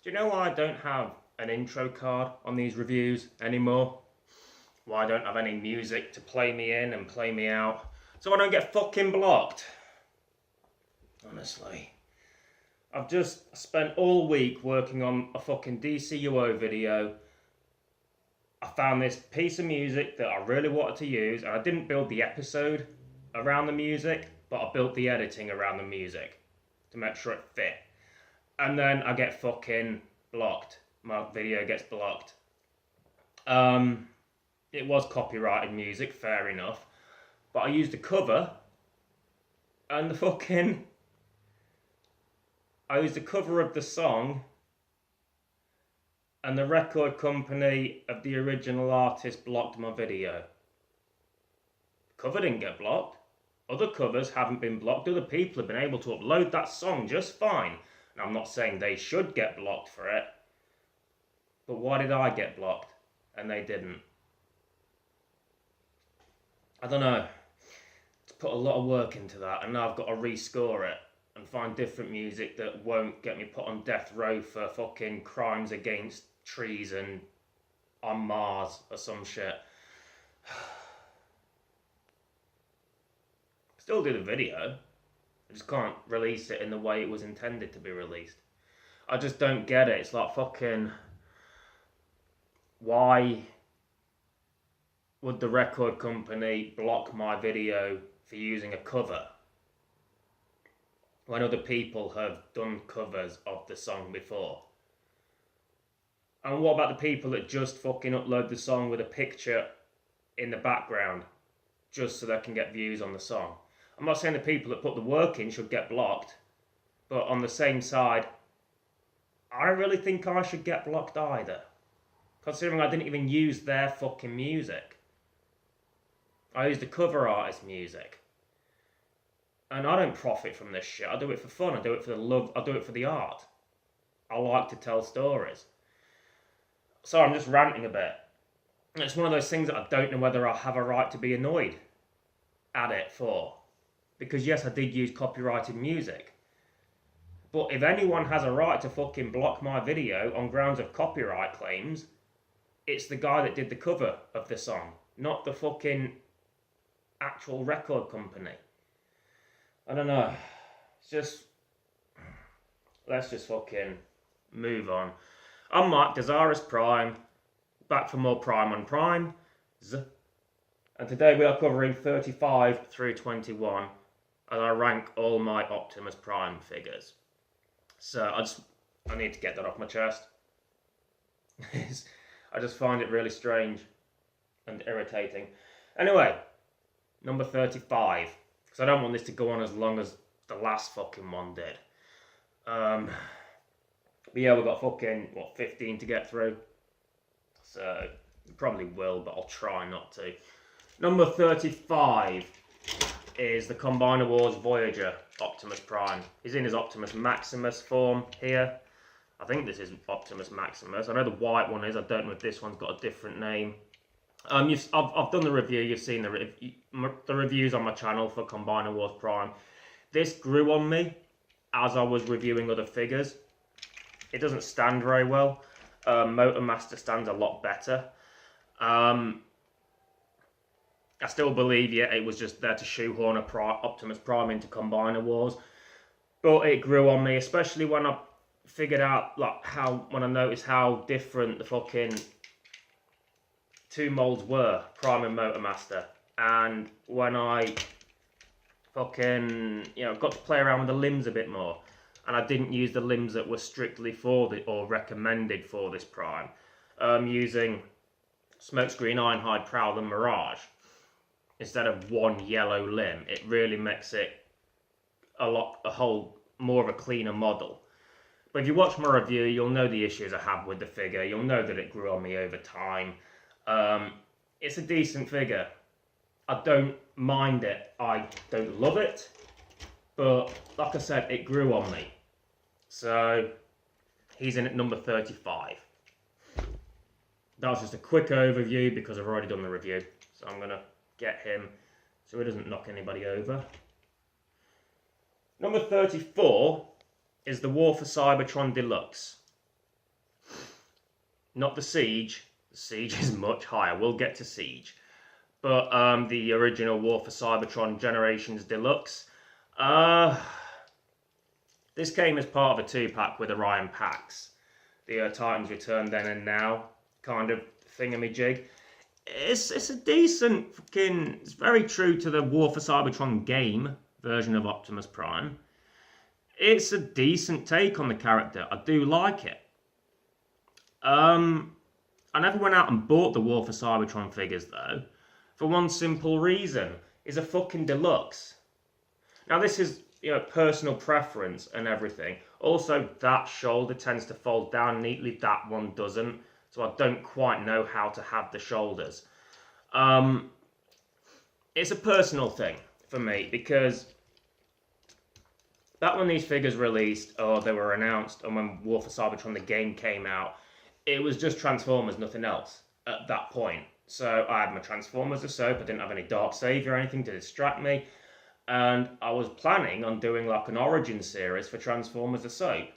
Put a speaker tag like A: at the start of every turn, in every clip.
A: Do you know why I don't have an intro card on these reviews anymore? Why I don't have any music to play me in and play me out? So I don't get fucking blocked. Honestly. I've just spent all week working on a fucking DCUO video. I found this piece of music that I really wanted to use, and I didn't build the episode around the music, but I built the editing around the music to make sure it fit. And then I get fucking blocked. My video gets blocked. It was copyrighted music, fair enough. But I used a cover, and I used a cover of the song, and the record company of the original artist blocked my video. The cover didn't get blocked. Other covers haven't been blocked. Other people have been able to upload that song just fine. And I'm not saying they should get blocked for it. But why did I get blocked and they didn't? I don't know. It's put a lot of work into that, and now I've got to rescore it and find different music that won't get me put on death row for fucking crimes against trees and on Mars or some shit. Still do the video. I just can't release it in the way it was intended to be released. I just don't get it. It's like fucking... Why would the record company block my video for using a cover when other people have done covers of the song before? And what about the people that just fucking upload the song with a picture in the background just so they can get views on the song? I'm not saying the people that put the work in should get blocked, but on the same side, I don't really think I should get blocked either, considering I didn't even use their fucking music. I used the cover artist music. And I don't profit from this shit. I do it for fun. I do it for the love. I do it for the art. I like to tell stories. So I'm just ranting a bit. It's one of those things that I don't know whether I have a right to be annoyed at it for. Because yes, I did use copyrighted music. But if anyone has a right to fucking block my video on grounds of copyright claims, it's the guy that did the cover of the song, not the fucking actual record company. I don't know. It's just... Let's just fucking move on. I'm Mike, Dezaras Prime, back for more Prime on Prime. And today we are covering 35 through 21, and I rank all my Optimus Prime figures. So I need to get that off my chest. I just find it really strange and irritating. Anyway, number 35. Because I don't want this to go on as long as the last fucking one did. But yeah, we've got fucking, 15 to get through. So, probably will, but I'll try not to. Number 35 is the Combiner Wars Voyager Optimus Prime. He's in his Optimus Maximus form here. I think this is Optimus Maximus. I know the white one is. I don't know if this one's got a different name. I've done the review. You've seen the reviews on my channel for Combiner Wars Prime. This grew on me as I was reviewing other figures. It doesn't stand very well. Motor Master stands a lot better. I still believe, yeah, it was just there to shoehorn Optimus Prime into Combiner Wars. But it grew on me, especially when I figured out, when I noticed how different the fucking two molds were, Prime and Motor Master. And when I fucking, got to play around with the limbs a bit more. And I didn't use the limbs that were strictly for or recommended for this Prime. Using Smokescreen, Ironhide, Prowl and Mirage instead of one yellow limb. It really makes it more of a cleaner model. But if you watch my review, you'll know the issues I have with the figure. You'll know that it grew on me over time. It's a decent figure. I don't mind it. I don't love it. But like I said, it grew on me. So he's in at number 35. That was just a quick overview because I've already done the review. So I'm going to get him so he doesn't knock anybody over. Number 34 is the War for Cybertron Deluxe. Not the Siege. The Siege is much higher. We'll get to Siege. But the original War for Cybertron Generations Deluxe. This came as part of a 2-pack with Orion packs. The Titans Return Then and Now kind of thingamajig. It's a decent fucking... It's very true to the War for Cybertron game version of Optimus Prime. It's a decent take on the character. I do like it. I never went out and bought the War for Cybertron figures though. For one simple reason. It's a fucking deluxe. Now this is, you know, personal preference and everything. Also, that shoulder tends to fold down neatly. That one doesn't. So I don't quite know how to have the shoulders. It's a personal thing for me because back when these figures released or they were announced and when War for Cybertron the game came out, it was just Transformers, nothing else at that point. So I had my Transformers as soap. I didn't have any Dark Savior or anything to distract me. And I was planning on doing like an origin series for Transformers as soap.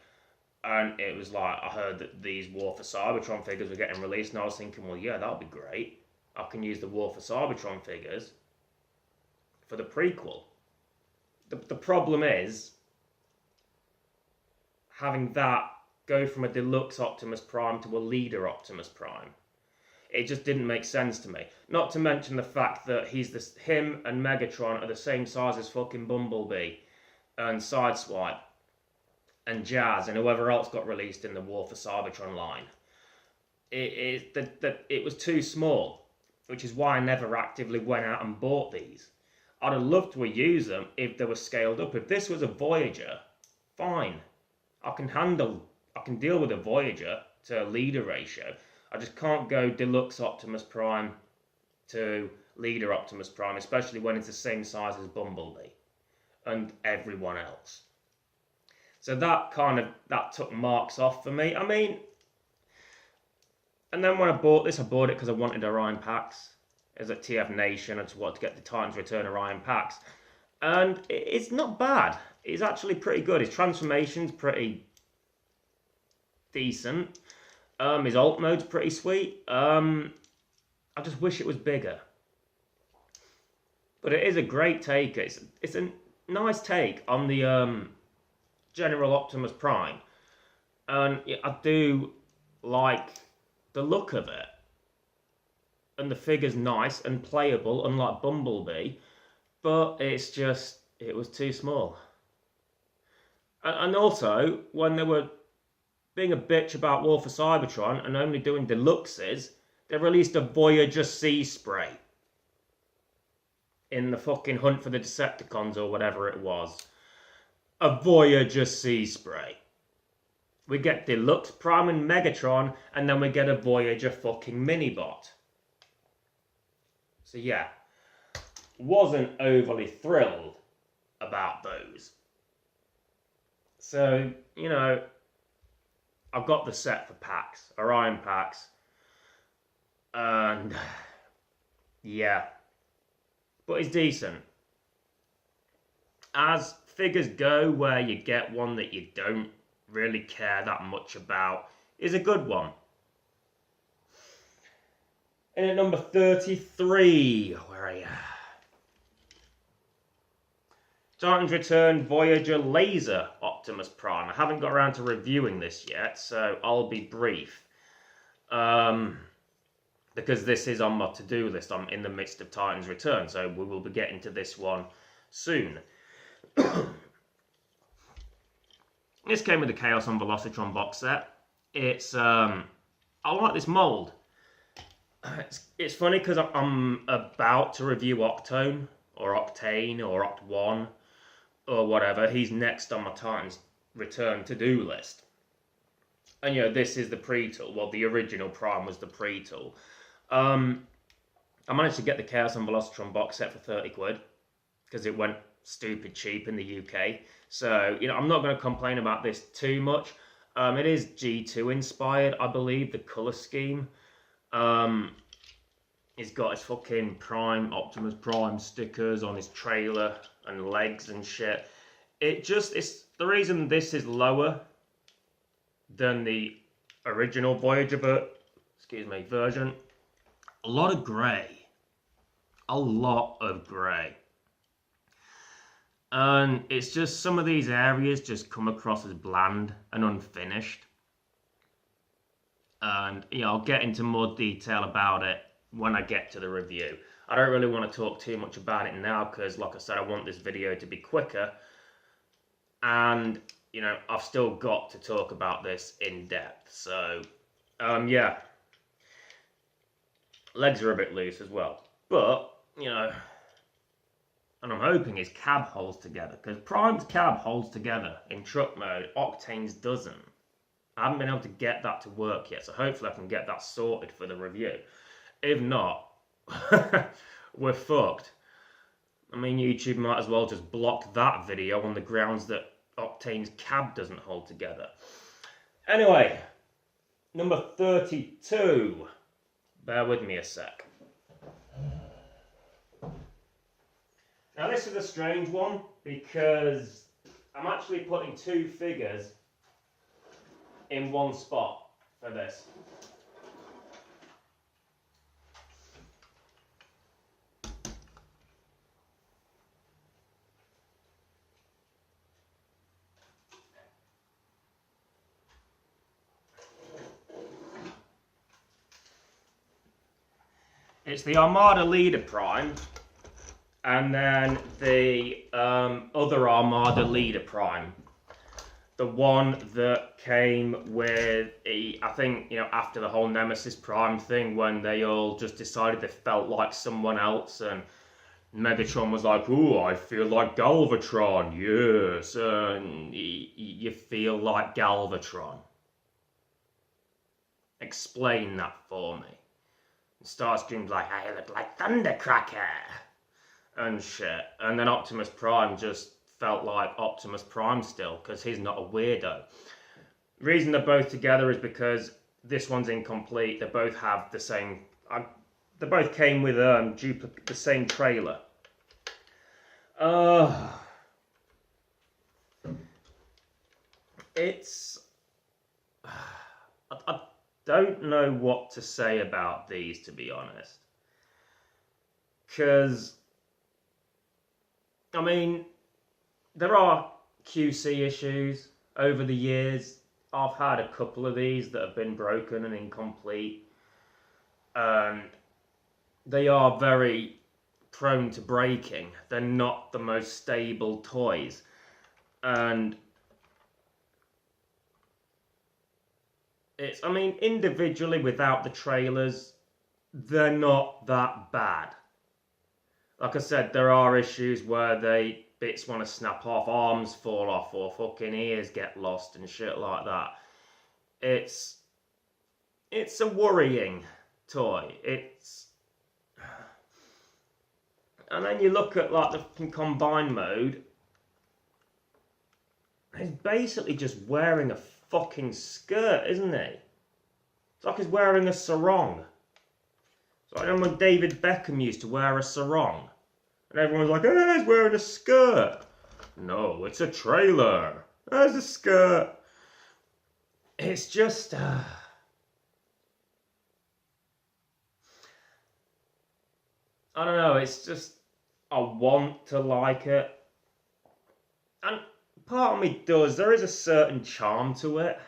A: And it was like, I heard that these War for Cybertron figures were getting released. And I was thinking, well, yeah, that'll be great. I can use the War for Cybertron figures for the prequel. The problem is having that go from a deluxe Optimus Prime to a leader Optimus Prime. It just didn't make sense to me. Not to mention the fact that him and Megatron are the same size as fucking Bumblebee and Sideswipe and Jazz and whoever else got released in the War for Cybertron line. It was too small, which is why I never actively went out and bought these. I'd have loved to use them if they were scaled up. If this was a Voyager, fine. I can deal with a Voyager to leader ratio. I just can't go deluxe Optimus Prime to leader Optimus Prime, especially when it's the same size as Bumblebee and everyone else. So that took marks off for me. I mean, and then when I bought it because I wanted Orion packs. It was at TF Nation. I just wanted to get the Titans Return Orion packs. And it's not bad. It's actually pretty good. His transformation's pretty decent. His alt mode's pretty sweet. I just wish it was bigger. But it is a great take. It's a nice take on the General Optimus Prime. And I do like the look of it. And the figure's nice and playable, unlike Bumblebee. But it was too small. And also, when they were being a bitch about War for Cybertron and only doing deluxes, they released a Voyager Sea Spray in the fucking Hunt for the Decepticons or whatever it was. A Voyager Sea Spray. We get Deluxe Prime and Megatron, and then we get a Voyager fucking Minibot. So yeah, wasn't overly thrilled about those. So, you know, I've got the set for packs, Orion packs, and yeah, but it's decent. As figures go, where you get one that you don't really care that much about, is a good one. And at number 33, where are you? Titans Return Voyager Laser Optimus Prime. I haven't got around to reviewing this yet, so I'll be brief. Because this is on my to-do list. I'm in the midst of Titans Return, so we will be getting to this one soon. This came with the Chaos on Velocitron box set. It's I like this mould. It's funny because I'm about to review Octone or Octane or Oct1 or whatever. He's next on my Titans Return to-do list. And you know, this is the pre-tool. Well, the original Prime was the pre-tool. I managed to get the Chaos on Velocitron box set for 30 quid because it went stupid cheap in the UK. So, you know, I'm not going to complain about this too much. It is G2 inspired, I believe, the colour scheme. He's got his fucking Optimus Prime stickers on his trailer and legs and shit. It's the reason this is lower than the original Voyager version. A lot of grey. A lot of grey. And it's just some of these areas just come across as bland and unfinished. And I'll get into more detail about it when I get to the review. I don't really want to talk too much about it now because, like I said, I want this video to be quicker. And, I've still got to talk about this in depth. So, yeah. Legs are a bit loose as well. But, and I'm hoping his cab holds together, because Prime's cab holds together in truck mode, Octane's doesn't. I haven't been able to get that to work yet, so hopefully I can get that sorted for the review. If not, we're fucked. I mean, YouTube might as well just block that video on the grounds that Octane's cab doesn't hold together. Anyway, number 32. Bear with me a sec. Now this is a strange one because I'm actually putting two figures in one spot for this. It's the Armada Leader Prime, and then the other Armada Leader Prime. The one that came with, I think, after the whole Nemesis Prime thing, when they all just decided they felt like someone else, and Megatron was like, "Ooh, I feel like Galvatron, yes," and you feel like Galvatron. Explain that for me. Starscream's like, "I look like Thundercracker," and shit. And then Optimus Prime just felt like Optimus Prime still, because he's not a weirdo. The reason they're both together is because this one's incomplete. They both have the same... they both came with the same trailer. It's... I don't know what to say about these, to be honest. Because, I mean, there are QC issues over the years. I've had a couple of these that have been broken and incomplete. And they are very prone to breaking. They're not the most stable toys. And I mean, individually, without the trailers, they're not that bad. Like I said, there are issues where bits want to snap off, arms fall off, or fucking ears get lost and shit like that. It's a worrying toy. And then you look at like the combined mode, he's basically just wearing a fucking skirt, isn't he? It's like he's wearing a sarong. So I remember when David Beckham used to wear a sarong. And everyone was like, "Oh, he's wearing a skirt." No, it's a trailer. There's a skirt. It's just... I don't know, it's just... I want to like it. And part of me does. There is a certain charm to it.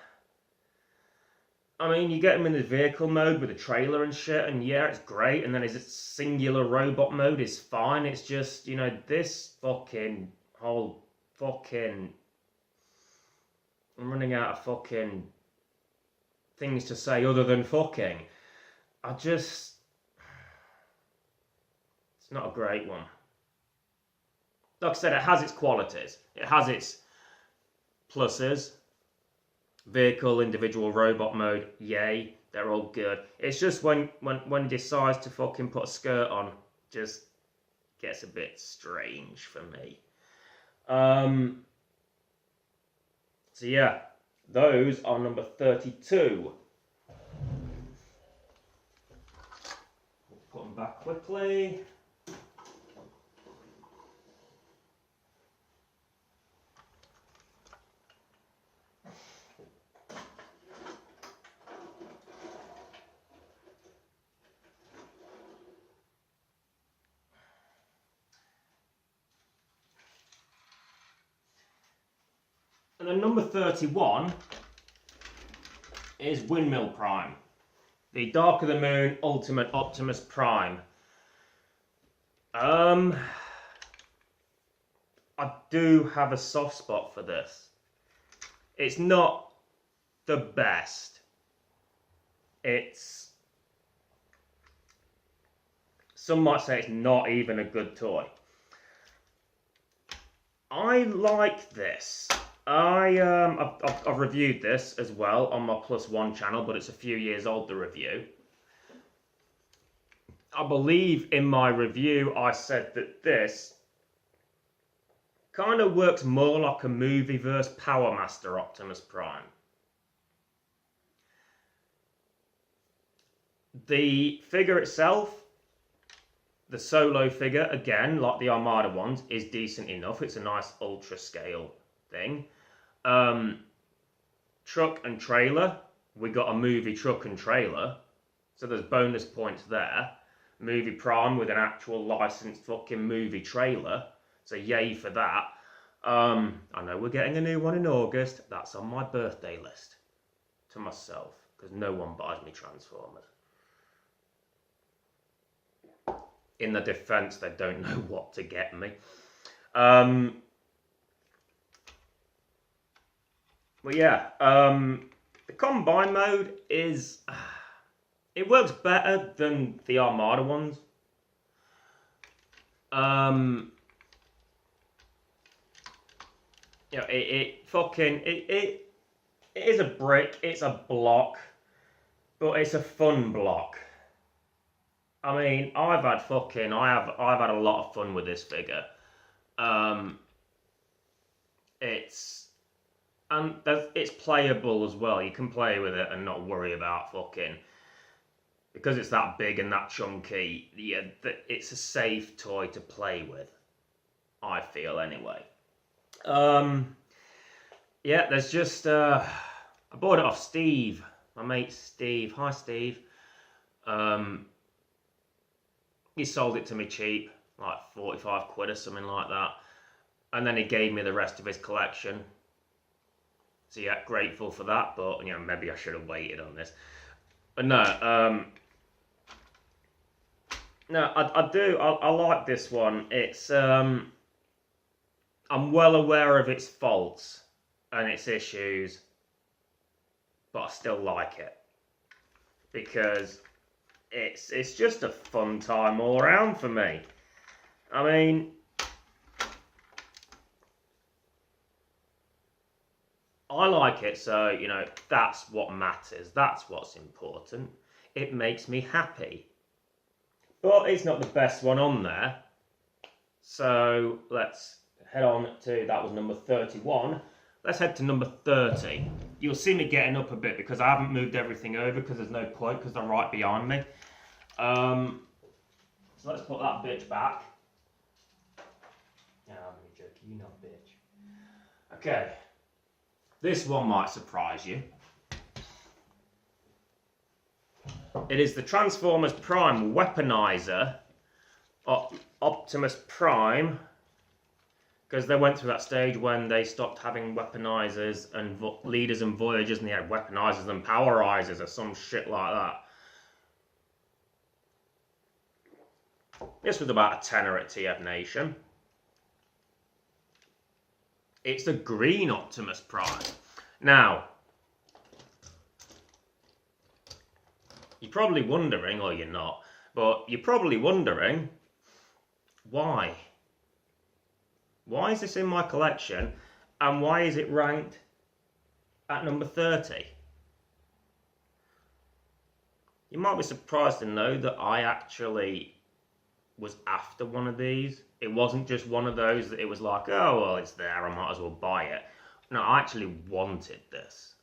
A: I mean, you get him in the vehicle mode with the trailer and shit, and yeah, it's great. And then his singular robot mode is fine. It's just, this fucking whole fucking... I'm running out of fucking things to say other than fucking. It's not a great one. Like I said, it has its qualities. It has its pluses. Vehicle, individual robot mode, yay, they're all good. It's just when he decides to fucking put a skirt on, just gets a bit strange for me. So yeah, those are number 32. Put them back quickly. And then number 31 is Windmill Prime. The Dark of the Moon Ultimate Optimus Prime. I do have a soft spot for this. It's not the best. Some might say it's not even a good toy. I like this. I've reviewed this as well on my +1 channel, but it's a few years old, the review. I believe in my review I said that this kind of works more like a movie-verse Power Master Optimus Prime. The figure itself, the solo figure, again, like the Armada ones, is decent enough. It's a nice ultra scale thing. Truck and trailer, we got a movie truck and trailer, so there's bonus points there. Movie Prime with an actual licensed fucking movie trailer, so yay for that. I know we're getting a new one in August. That's on my birthday list to myself, because no one buys me Transformers. In the defense, they don't know what to get me. But yeah, the combine mode is... it works better than the Armada ones. You know, it is a brick, it's a block, but it's a fun block. I mean, I've had a lot of fun with this figure. It's playable as well. You can play with it and not worry about fucking, because it's that big and that chunky. Yeah, it's a safe toy to play with, I feel anyway. Yeah, there's just I bought it off Steve, my mate Steve. Hi Steve. He sold it to me cheap, like 45 quid or something like that. And then he gave me the rest of his collection. So yeah, grateful for that, but you know, maybe I should have waited on this. But no, I like this one. It's I'm well aware of its faults and its issues, but I still like it. Because it's just a fun time all around for me. I mean, I like it, so, you know, that's what matters. That's what's important. It makes me happy. But it's not the best one on there. So let's head on to, that was number 31. Let's head to number 30. You'll see me getting up a bit because I haven't moved everything over because there's no point because they're right behind me. So let's put that bitch back. Yeah, I'm only joking, you not bitch. Okay. This one might surprise you. It is the Transformers Prime Weaponizer, Optimus Prime, because they went through that stage when they stopped having weaponizers and leaders and voyagers, and they had weaponizers and powerizers or some shit like that. This was about a tenner at TF Nation. It's the green Optimus Prime. Now, you're probably wondering, or you're not, but you're probably wondering, why? Why is this in my collection, and why is it ranked at number 30? You might be surprised to know that I actually was after one of these. It wasn't just one of those that it was like, oh, well, it's there, I might as well buy it. No, I actually wanted this.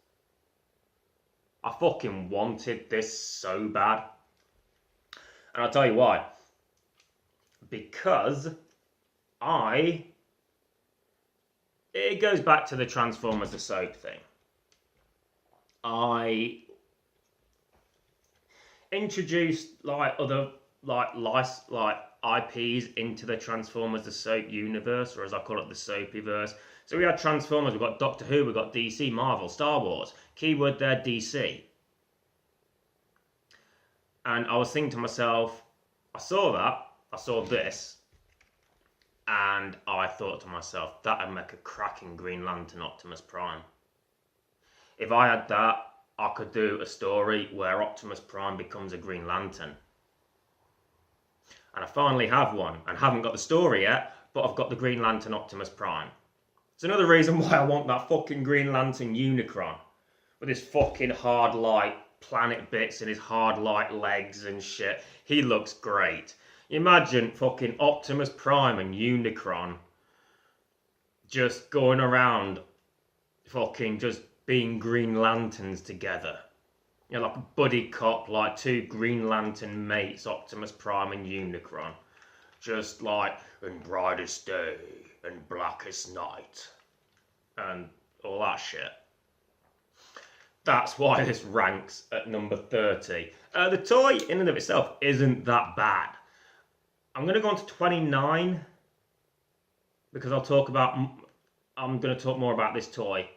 A: I fucking wanted this so bad. And I'll tell you why. Because it goes back to the Transformers the soap thing. I introduced other IPs into the Transformers the soap universe, or as I call it, the soapyverse. So we had Transformers, we've got Doctor Who, we've got DC, Marvel, Star Wars. Keyword there, DC. And I was thinking to myself, I saw this, and I thought to myself, that'd make a cracking Green Lantern Optimus Prime. If I had that, I could do a story where Optimus Prime becomes a Green Lantern. And I finally have one, and haven't got the story yet, but I've got the Green Lantern Optimus Prime. It's another reason why I want that fucking Green Lantern Unicron. With his fucking hard light planet bits and his hard light legs and shit. He looks great. Imagine fucking Optimus Prime and Unicron just going around fucking just being Green Lanterns together. You know, like a buddy cop, like two Green Lantern mates, Optimus Prime and Unicron. Just like, in brightest day and blackest night. And all that shit. That's why this ranks at number 30. The toy in and of itself isn't that bad. I'm going to go on to 29 because I'm going to talk more about this toy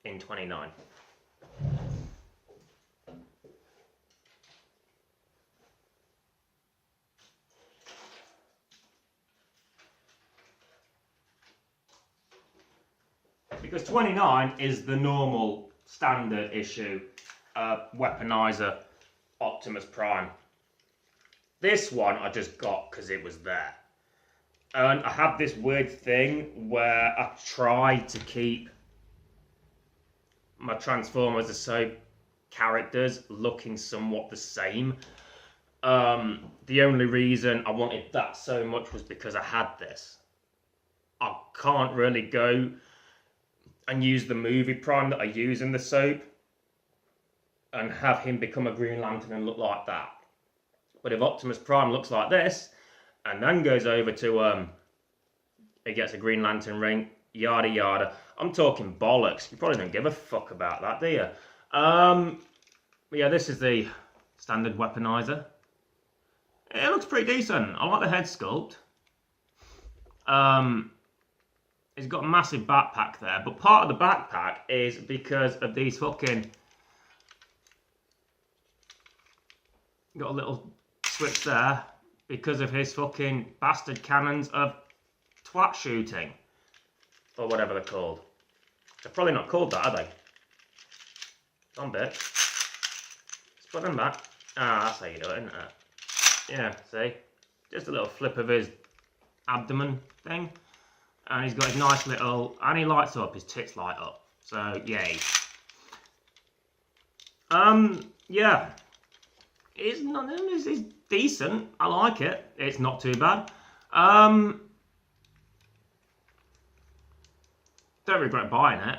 A: in 29. Because 29 is the normal standard issue weaponizer Optimus Prime. This one I just got because it was there. And I have this weird thing where I try to keep my Transformers as so characters looking somewhat the same. The only reason I wanted that so much was because I had this. I can't really go and use the movie Prime that I use in the soap and have him become a Green Lantern and look like that. But if Optimus Prime looks like this and then goes over to he gets a Green Lantern ring, yada yada. I'm talking bollocks. You probably don't give a fuck about that, do you? But yeah, this is the standard weaponizer. It looks pretty decent. I like the head sculpt. He's got a massive backpack there, but part of the backpack is because of these fucking... Got a little switch there because of his fucking bastard cannons of twat shooting. Or whatever they're called. They're probably not called that, are they? Come on, bitch. Let's put them back. Ah, that's how you do it, isn't it? Yeah, see? Just a little flip of his abdomen thing. And he's got his nice little... And he lights up, his tits light up. So, yay. Yeah. It's decent. I like it. It's not too bad. Don't regret buying it.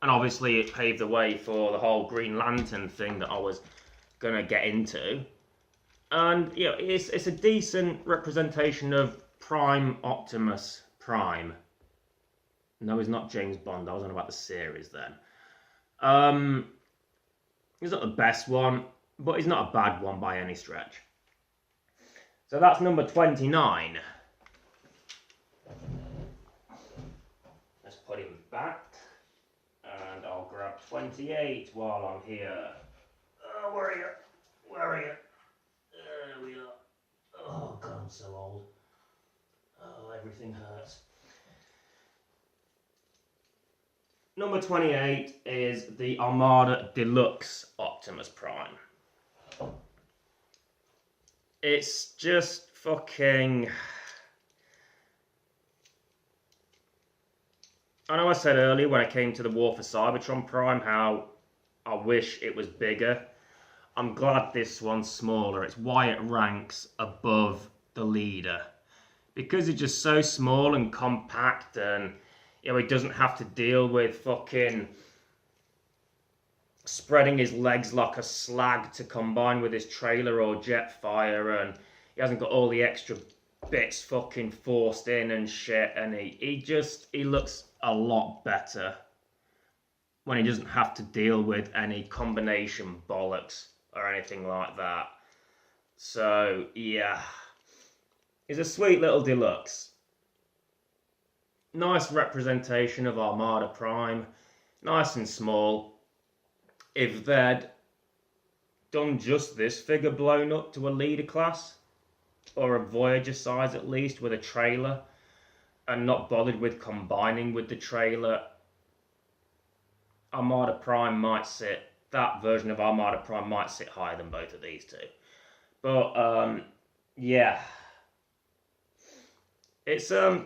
A: And obviously it paved the way for the whole Green Lantern thing that I was going to get into. And, you know, it's a decent representation of Prime Optimus Prime. No, he's not James Bond. I was on about the series then. He's not the best one, but he's not a bad one by any stretch. So that's number 29. Let's put him back. And I'll grab 28 while I'm here. Where are you? Where are you? There we are. Oh, God, I'm so old. Oh, everything hurts. Number 28 is the Armada Deluxe Optimus Prime. It's just fucking... I know I said earlier when I came to the War for Cybertron Prime how I wish it was bigger. I'm glad this one's smaller. It's why it ranks above the leader. Because it's just so small and compact and, you know, he doesn't have to deal with fucking spreading his legs like a slag to combine with his trailer or Jetfire, and he hasn't got all the extra bits fucking forced in and shit, and he looks a lot better when he doesn't have to deal with any combination bollocks or anything like that. So, yeah. He's a sweet little deluxe. Nice representation of Armada Prime, nice and small. If they'd done just this figure blown up to a leader class, or a Voyager size at least, with a trailer, and not bothered with combining with the trailer, Armada Prime might sit, that version of Armada Prime might sit higher than both of these two. But yeah, it's a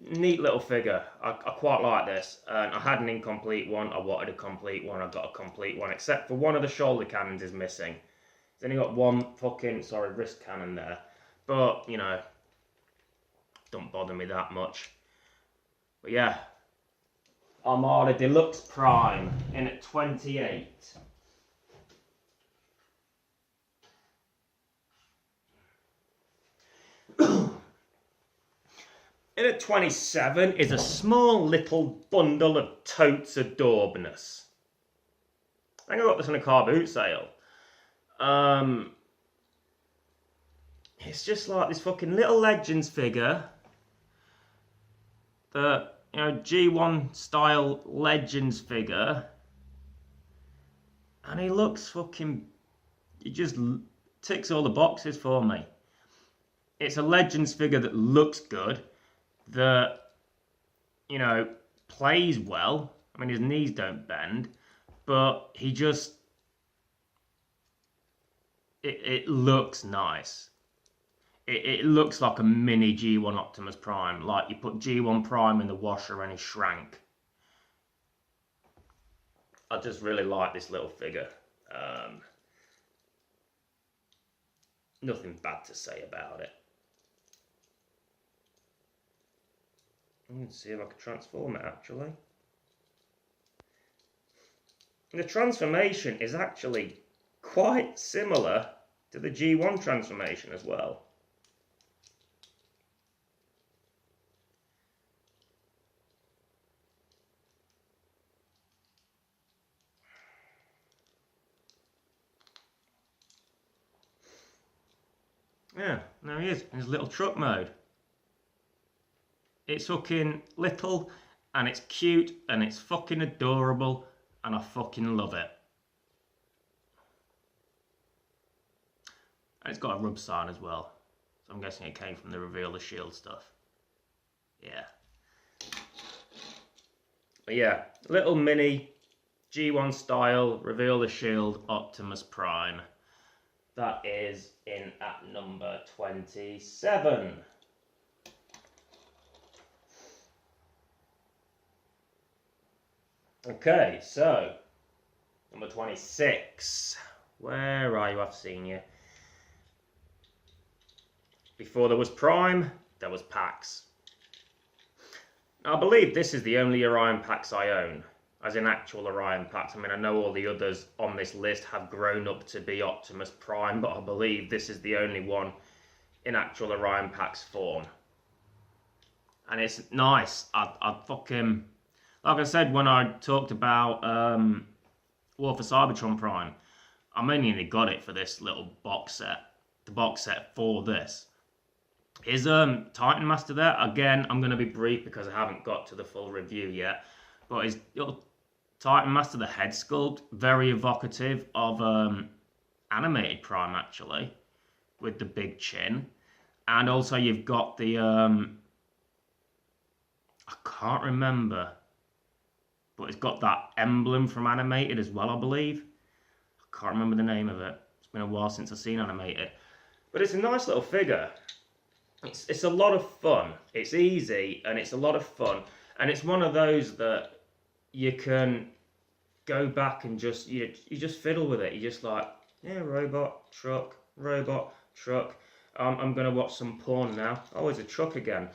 A: neat little figure. I quite like this. I had an incomplete one. I wanted a complete one. I got a complete one, except for one of the shoulder cannons is missing. It's only got one fucking wrist cannon there. But you know, don't bother me that much. But yeah, Armada Deluxe Prime in at 28. In at 27 is a small little bundle of totes adorbness. I think I got this on a car boot sale. It's just like this fucking little Legends figure. The, you know, G1 style Legends figure. And he looks fucking, he just ticks all the boxes for me. It's a Legends figure that looks good, that, you know, plays well. I mean, his knees don't bend, but he just, it looks nice. It looks like a mini G1 Optimus Prime, like you put G1 Prime in the washer and he shrank. I just really like this little figure. Nothing bad to say about it. I'm going to see if I can transform it actually. And the transformation is actually quite similar to the G1 transformation as well. Yeah, there he is in his little truck mode. It's fucking little and it's cute and it's fucking adorable and I fucking love it. And it's got a rub sign as well. So I'm guessing it came from the Reveal the Shield stuff. Yeah. But yeah, little mini G1 style Reveal the Shield Optimus Prime. That is in at number 27. Okay, so number 26. Where are you? I've seen you. Before there was Prime, there was Pax. Now, I believe this is the only Orion Pax I own, as in actual Orion Pax. I mean, I know all the others on this list have grown up to be Optimus Prime, but I believe this is the only one in actual Orion Pax form. And it's nice. I fucking, like I said when I talked about War for Cybertron Prime, I mainly got it for this little box set, the box set for this. His Titan Master there, again, I'm going to be brief because I haven't got to the full review yet, but his little Titan Master, the head sculpt, very evocative of animated Prime actually, with the big chin. And also you've got the, I can't remember, but it's got that emblem from animated as well, I believe. I can't remember the name of it. It's been a while since I've seen animated. But it's a nice little figure. It's a lot of fun. It's easy and it's a lot of fun. And it's one of those that you can go back and just, you just fiddle with it. You're just like, yeah, robot, truck, truck. I'm going to watch some porn now. Oh, it's a truck again.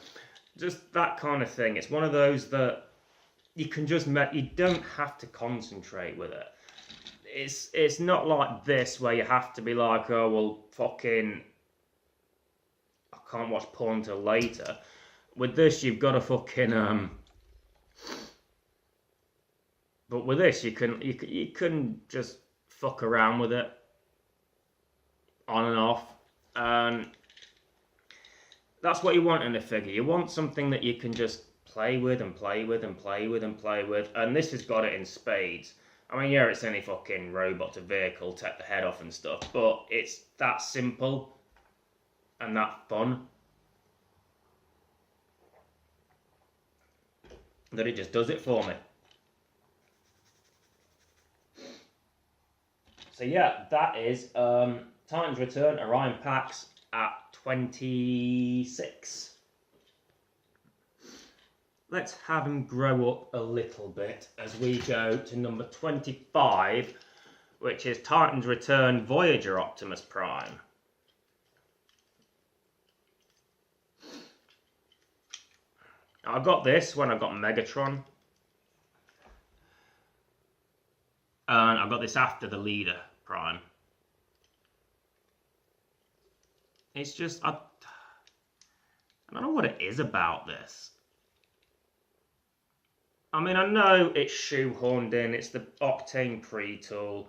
A: Just that kind of thing. It's one of those that you can just, you don't have to concentrate with it. It's not like this where you have to be like, oh, well, fucking, I can't watch porn till later. With this, you've got to fucking, but with this, you can just fuck around with it on and off, and that's what you want in a figure. You want something that you can just play with and play with and play with and play with. And this has got it in spades. I mean, yeah, it's any fucking robot to vehicle, take the head off and stuff, but it's that simple and that fun that it just does it for me. So yeah, that is Titan's Return Orion Pax at 26. Let's have him grow up a little bit as we go to number 25, which is Titan's Return Voyager Optimus Prime. I got this when I got Megatron. And I got this after the Leader Prime. It's just, I don't know what it is about this. I mean, I know it's shoehorned in, it's the Octane pre-tool.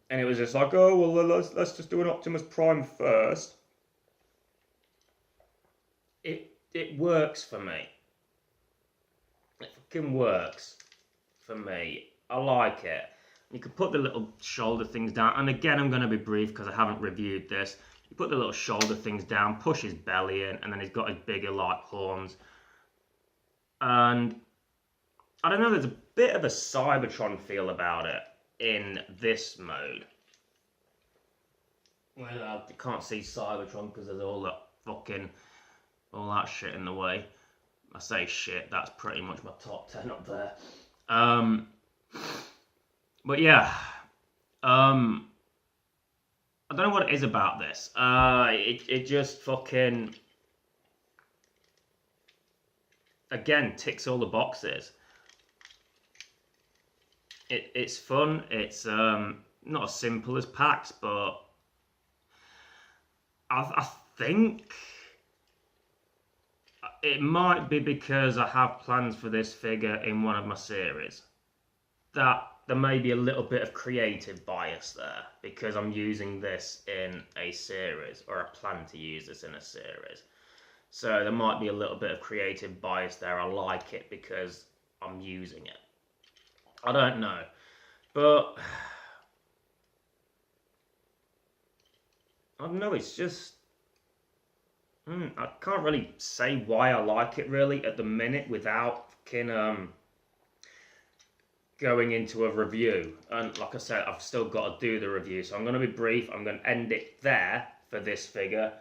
A: And it was just like, oh, well, let's just do an Optimus Prime first. It works for me. It fucking works for me. I like it. You can put the little shoulder things down. And again, I'm going to be brief because I haven't reviewed this. You put the little shoulder things down, push his belly in, and then he's got his bigger, like, horns. And I don't know, there's a bit of a Cybertron feel about it in this mode. Well, you can't see Cybertron because there's all that shit in the way. I say shit, that's pretty much my top 10 up there. But yeah, I don't know what it is about this. It just fucking, again, ticks all the boxes. It's fun. It's not as simple as PAX, but I think it might be because I have plans for this figure in one of my series. That there may be a little bit of creative bias there because I'm using this in a series, or I plan to use this in a series. So there might be a little bit of creative bias there. I like it because I'm using it. I don't know. But I don't know, it's just, I can't really say why I like it really at the minute without fucking going into a review. And like I said, I've still got to do the review, so I'm going to be brief. I'm going to end it there for this figure.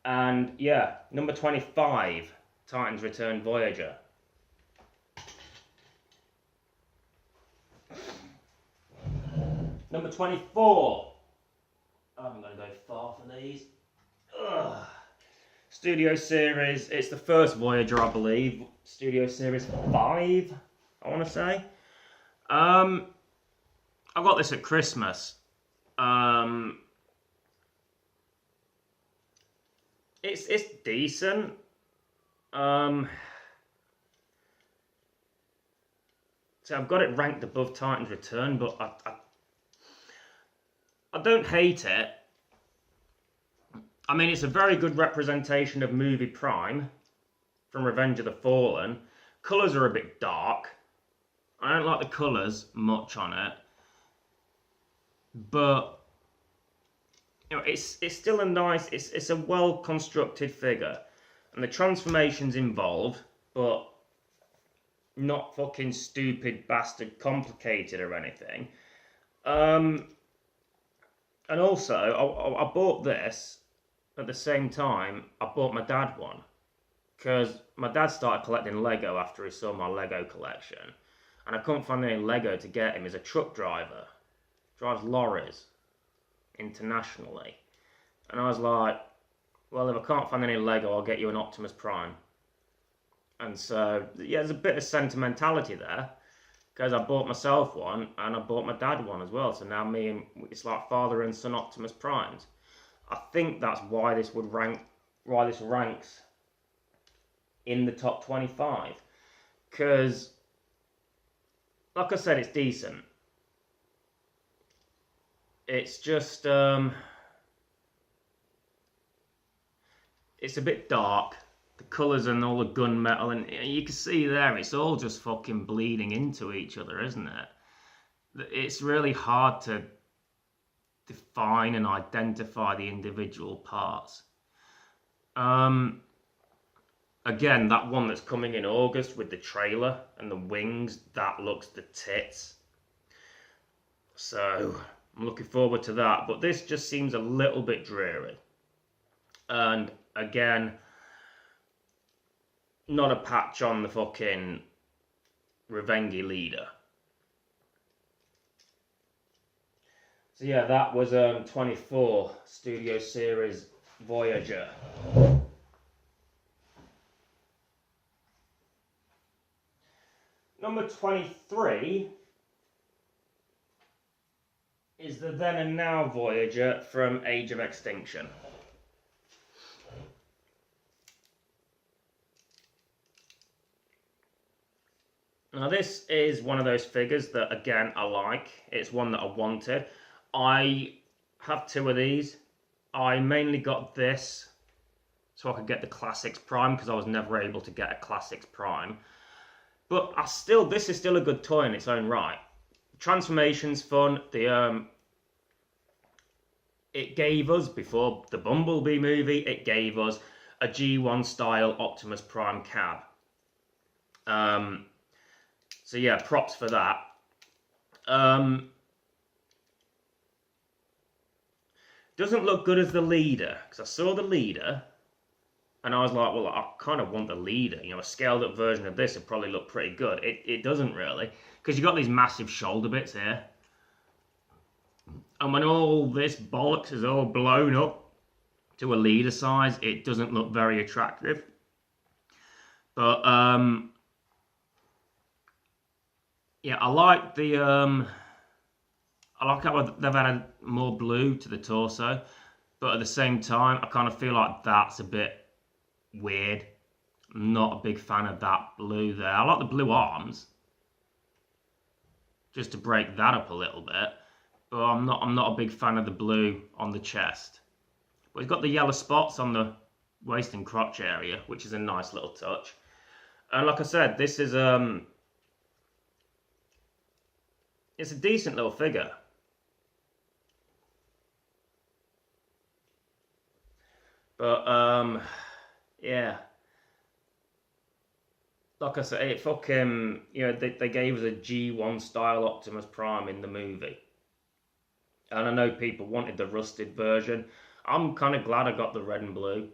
A: And yeah, number 25, Titan's Return Voyager. Number 24. I'm going to go far for these. Ugh. Studio Series, it's the first Voyager, I believe. Studio Series 5, I want to say. I got this at Christmas. It's decent. So I've got it ranked above Titan's Return, but I don't hate it. I mean, it's a very good representation of Movie Prime from Revenge of the Fallen. Colours are a bit dark. I don't like the colours much on it. But, you know, it's still a nice, it's a well-constructed figure. And the transformation's involved, but not fucking stupid, bastard complicated or anything. And also, I bought this at the same time I bought my dad one. Because my dad started collecting Lego after he saw my Lego collection. And I couldn't find any Lego to get him. He's a truck driver. Drives lorries internationally. And I was like, well, if I can't find any Lego, I'll get you an Optimus Prime. And so, yeah, there's a bit of sentimentality there. Because I bought myself one, and I bought my dad one as well. So now it's like father and son Optimus Primes. I think that's why this ranks in the top 25. Because, like I said, it's decent. It's just, it's a bit dark, the colours and all the gunmetal, and you can see there, it's all just fucking bleeding into each other, isn't it? It's really hard to define and identify the individual parts. Again, that one that's coming in August with the trailer and the wings, that looks the tits. So I'm looking forward to that, but this just seems a little bit dreary. And again, not a patch on the fucking Revengi leader. So yeah, that was 24 Studio Series Voyager. Number 23 is the Then and Now Voyager from Age of Extinction. Now this is one of those figures that, again, I like. It's one that I wanted. I have two of these. I mainly got this so I could get the Classics Prime, because I was never able to get a Classics Prime. But this is still a good toy in its own right. Transformation's fun. It gave us, before the Bumblebee movie, it gave us a G1 style Optimus Prime cab. So yeah, props for that. Doesn't look good as the leader, because I saw the leader and I was like, well, I kind of want the leader. You know, a scaled up version of this would probably look pretty good. It doesn't really, because you've got these massive shoulder bits here. And when all this bollocks is all blown up to a leader size, it doesn't look very attractive. But, yeah, I like the, I like how they've added more blue to the torso. But at the same time, I kind of feel like that's a bit weird. I'm not a big fan of that blue there. I like the blue arms, just to break that up a little bit. But I'm not a big fan of the blue on the chest. But he's got the yellow spots on the waist and crotch area, which is a nice little touch. And like I said, this is it's a decent little figure. But yeah, like I said, it fucking, you know, they gave us a G1 style Optimus Prime in the movie, and I know people wanted the rusted version. I'm kind of glad I got the red and blue,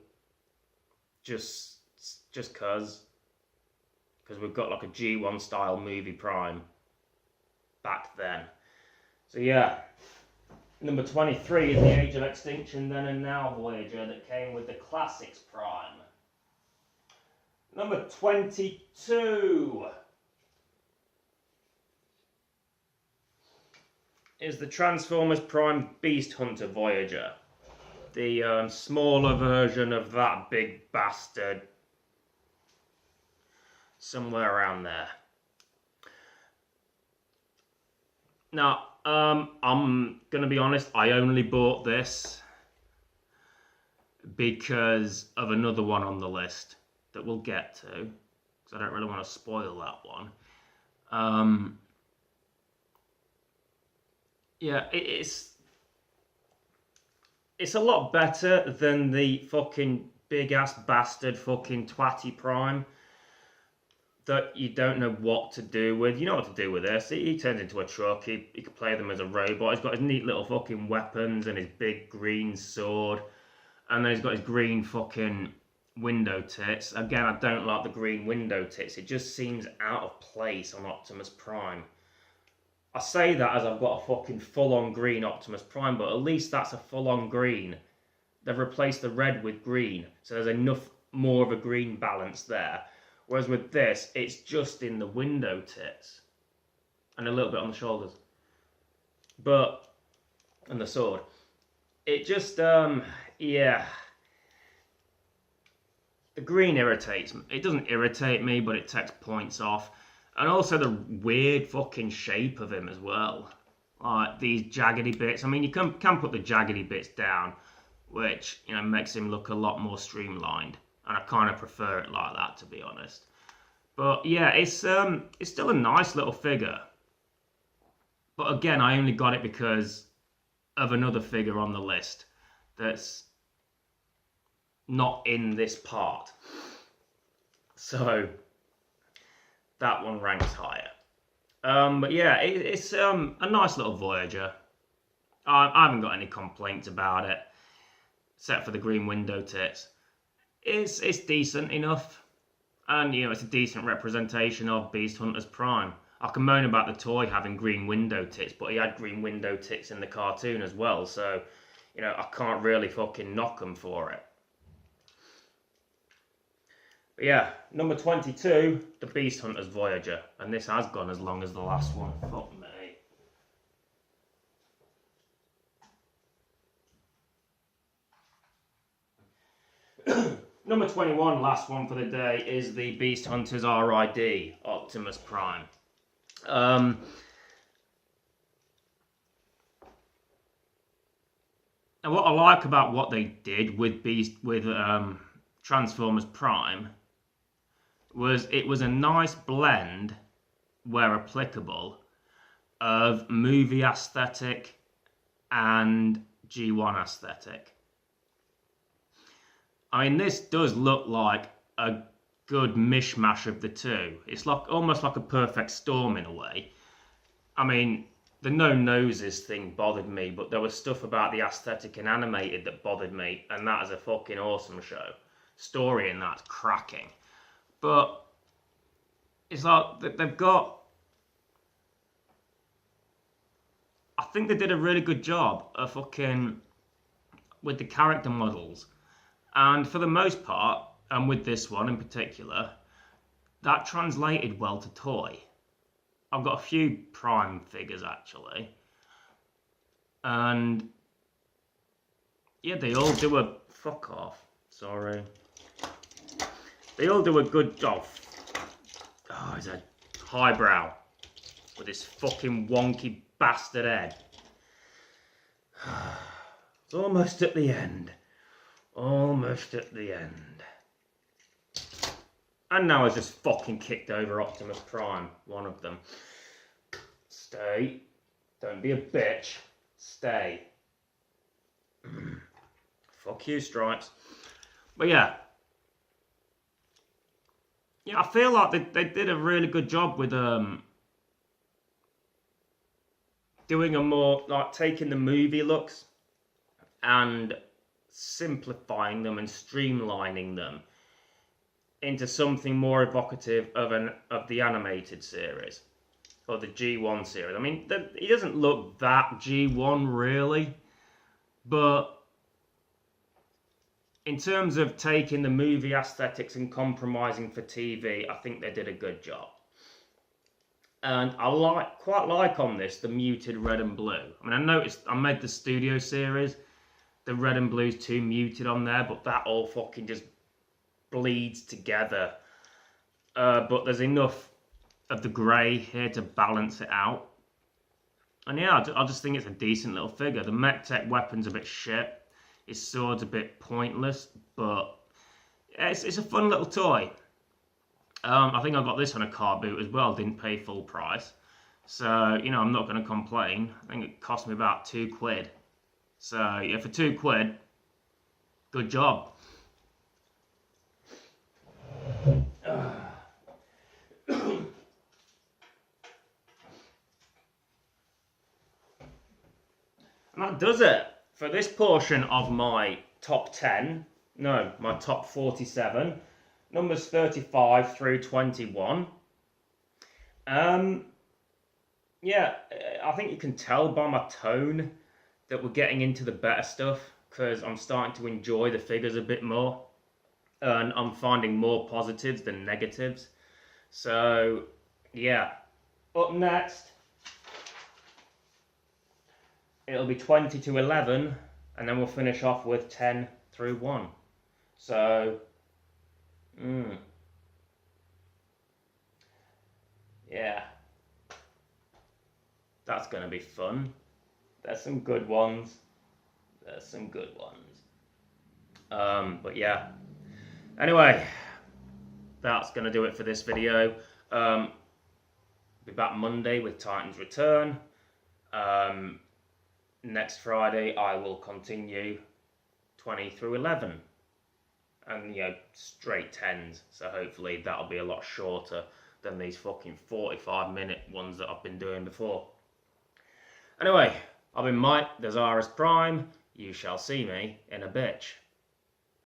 A: just because we've got like a G1 style movie Prime back then. So yeah. Number 23 is the Age of Extinction Then and Now Voyager that came with the Classics Prime. Number 22 is the Transformers Prime Beast Hunter Voyager. The smaller version of that big bastard. Somewhere around there. Now, I'm going to be honest, I only bought this because of another one on the list that we'll get to, because I don't really want to spoil that one. Yeah, it's a lot better than the fucking big-ass bastard fucking twatty Prime that you don't know what to do with. You know what to do with this. He turns into a truck. He can play them as a robot. He's got his neat little fucking weapons and his big green sword. And then he's got his green fucking window tits. Again, I don't like the green window tits. It just seems out of place on Optimus Prime. I say that as I've got a fucking full-on green Optimus Prime, but at least that's a full-on green. They've replaced the red with green, so there's enough more of a green balance there. Whereas with this, it's just in the window tits. And a little bit on the shoulders. But, and the sword. It just, yeah. The green irritates me. It doesn't irritate me, but it takes points off. And also the weird fucking shape of him as well. Like these jaggedy bits. I mean, you can put the jaggedy bits down, which, you know, makes him look a lot more streamlined. and I kind of prefer it like that, to be honest. But yeah, it's still a nice little figure. But again, I only got it because of another figure on the list that's not in this part. So that one ranks higher. But yeah, it's a nice little Voyager. I haven't got any complaints about it, except for the green window tits. It's decent enough, and you know it's a decent representation of Beast Hunters Prime. I can moan about the toy having green window tits, but he had green window tits in the cartoon as well, so you know I can't really fucking knock him for it. But yeah, number 22, the Beast Hunters Voyager, and this has gone as long as the last one. Fuck me. Number 21, last one for the day, is the Beast Hunters RID, Optimus Prime. And what I like about what they did with Transformers Prime was it was a nice blend, where applicable, of movie aesthetic and G1 aesthetic. I mean, this does look like a good mishmash of the two. It's like almost like a perfect storm in a way. I mean, the no noses thing bothered me, but there was stuff about the aesthetic and animated that bothered me, and that is a fucking awesome show. Story in that's cracking. But it's like they've got... I think they did a really good job of fucking... with the character models. And for the most part, and with this one in particular, that translated well to toy. I've got a few Prime figures actually. And yeah, they all do a... Fuck off. Sorry. They all do a good job. Oh, he's a highbrow with his fucking wonky bastard head. It's almost at the end. Almost at the end. And now I've just fucking kicked over Optimus Prime, one of them. Stay. Don't be a bitch. Stay. Fuck you, Stripes. But yeah. Yeah, I feel like they did a really good job with doing a more, like, taking the movie looks and simplifying them and streamlining them into something more evocative of the animated series or the G1 series. I mean, he doesn't look that G1 really, but in terms of taking the movie aesthetics and compromising for TV, I think they did a good job. And I quite like on this the muted red and blue. I mean, I noticed I made the studio series. The red and blue's too muted on there, but that all fucking just bleeds together. But there's enough of the grey here to balance it out. And yeah, I just think it's a decent little figure. The mech tech weapon's a bit shit. His sword's a bit pointless, but it's a fun little toy. I think I got this on a car boot as well. Didn't pay full price. So, you know, I'm not going to complain. I think it cost me about £2. So, yeah, for £2, good job. And that does it for this portion of my top 10. No, my top 47. Numbers 35 through 21. Yeah, I think you can tell by my tone that we're getting into the better stuff because I'm starting to enjoy the figures a bit more and I'm finding more positives than negatives. So, yeah. Up next, it'll be 20 to 11 and then we'll finish off with 10 through 1. So, yeah. That's going to be fun. There's some good ones. But yeah. Anyway, that's going to do it for this video. Be back Monday with Titan's Return. Next Friday I will continue 20 through 11. And, you know, straight 10s. So hopefully that'll be a lot shorter than these fucking 45-minute ones that I've been doing before. Anyway, I've been Mike, Dezaras Prime. You shall see me in a bitch.